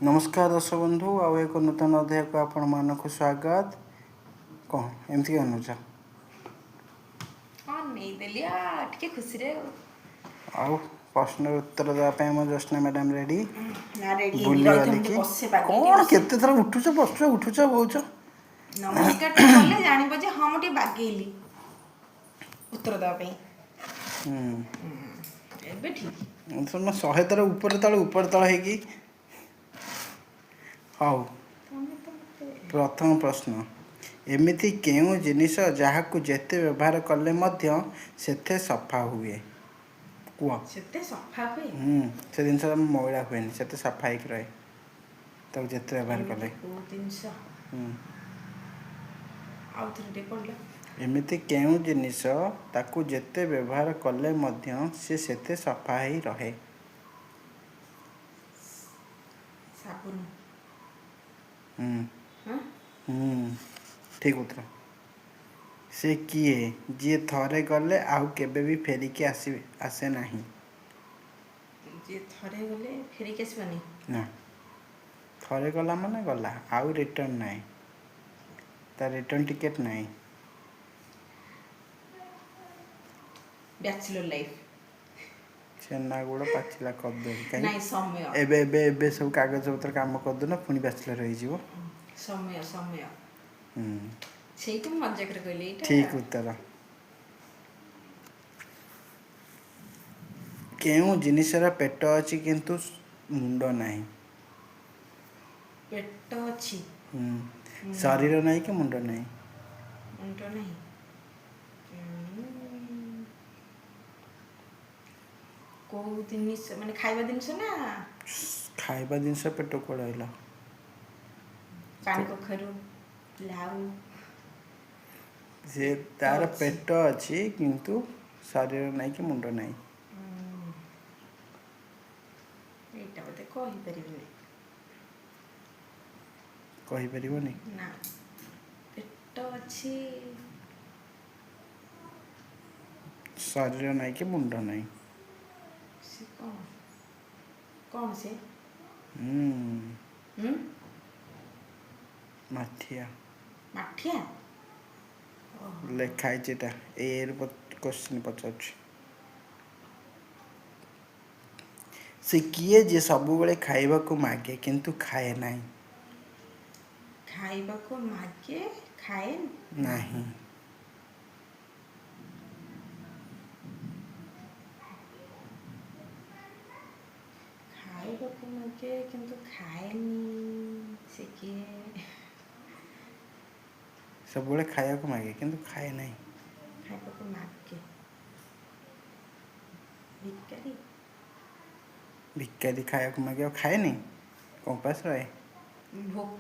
नमस्कार दर्शक बंधु आउ एक नूतन अध्याय को आपण मानक स्वागत कौन एमती अनुज हाँ नहीं देली टिके खुशी रे आउ प्रश्न उत्तर देवाई आम ज्योत्ना मैडम रेडी ना रेडी बुली रही वाली हम की बसे बाकी कौन केते थर उठुच बसुच उठुच बोच नमस्कार टे बोले जानिबो जे हम टी बागेली उत्तर देवा पई एबे ठीक तुम 100 थर ऊपर तल है हाउ प्रथम प्रश्न एमिति केउ जिनिस जहाकु जेते व्यवहार कले मध्य सेथे सफा हुए कुआ सेते सफा हुए से जिनस मैला हुए से सफा ही रहे तक जेते व्यवहार कले को जिंस आउ थरे टे पड़ला एमिति केउ जिनिस ताकु जेते व्यवहार कले मध्य से सेते सफा ही रहे साबुन हाँ ठीक उत्तर से किए जी थरे गले आउ केबे भी फेरिकी आसे नहीं जे थरे गले फेरी के आसबनी ना थरे गला माने गला आउ रिटर्न नहीं ता रिटर्न टिकेट नहीं बैचलर लाइफ छेना गुड़ पाचिला कदम नहीं समय एबे एबे एबे सब कागज पत्र काम कर दो ना पुनी बैचलर हो जीवो समय समय सेही तो मजाक रे कहले एटा ठीक उत्तर केउ जिनिसर पेट अछि किंतु मुंड नहीं पेट अछि शरीर नहीं कि मुंड नहीं मुंड नहीं को जिनिस माने खाइबा जिनिस ना खाइबा जिनिस पेट कोड़ आइला पानी कखरू लाउ से तार पेट अछि किंतु शरीर नहीं कि मुंड नहीं एटा बते कहि परिबिनी कहि परिबोनी ना पेट अछि शरीर नहीं कि मुंड नहीं से कौन से माठिया माठिया लेखाई जेटा एर क्वेश्चन पचार से किए जे सब बेले खाइबा को मागे किंतु खाए नहीं खाइबा को मागे खाए नहीं खाइबा को मागे किंतु खाएनी से किए सब बेले खाइबा को मागे किंतु खाए नहीं खाइबा को मागे भिकारी भिकारी खाइबा को मागे और खाए नहीं कंपास रहे भोक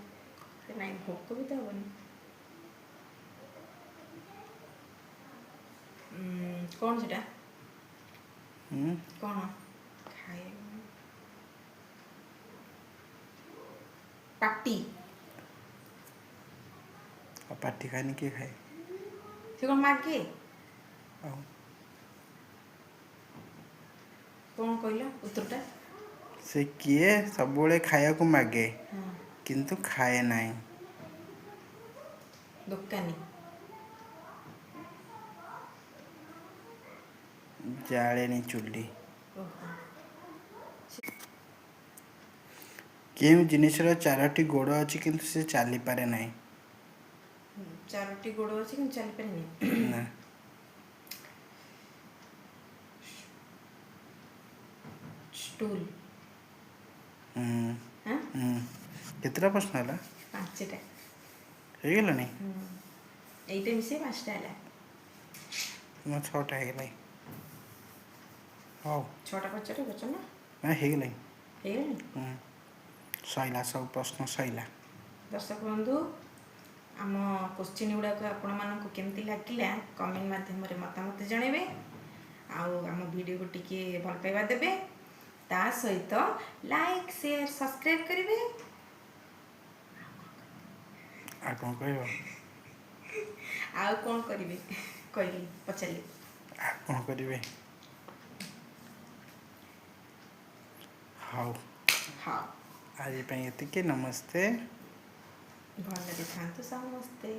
नहीं भोक भी तो हबनी कौन सेटा कौन खाए पाटी और पाटी खाने के खाए से कौन मागे कौन कहला उत्तरटा से किए सब बेले खाइबा को मागे किंतु खाए नहीं दुकानी जाले चुली केउ जिनिसर 4टी गोड़ अछि किंतु से चली पारे नहीं 4टी गोड़ अछि कि चली पारे नहीं ना स्टूल केतरा प्रश्न हला 5टा हे गेला नहीं एइटा मिसे 5टा हला ना 6टा हे गेला हाउ 6टा पचारे बचन ना ना हे गेला हे गेला सैला सब प्रश्न सैला दर्शक बंधु आम क्वेश्चन गुड़ा को आपण मानक केमती लागिला कमेंट माध्यम रे मतामत जणेबे आउ आम वीडियो को टिके भल पाइबा देबे ता सहित लाइक शेयर सब्सक्राइब करिवे आ कौन कहबो आउ कौन करिवे कहली पचाली आ कौन करिवे हाउ हाँ ଆଜି ପାଇଁ ଏତିକି। ନମସ୍ତେ। ଭଲରେ ଥାନ୍ତୁ ସମସ୍ତେ।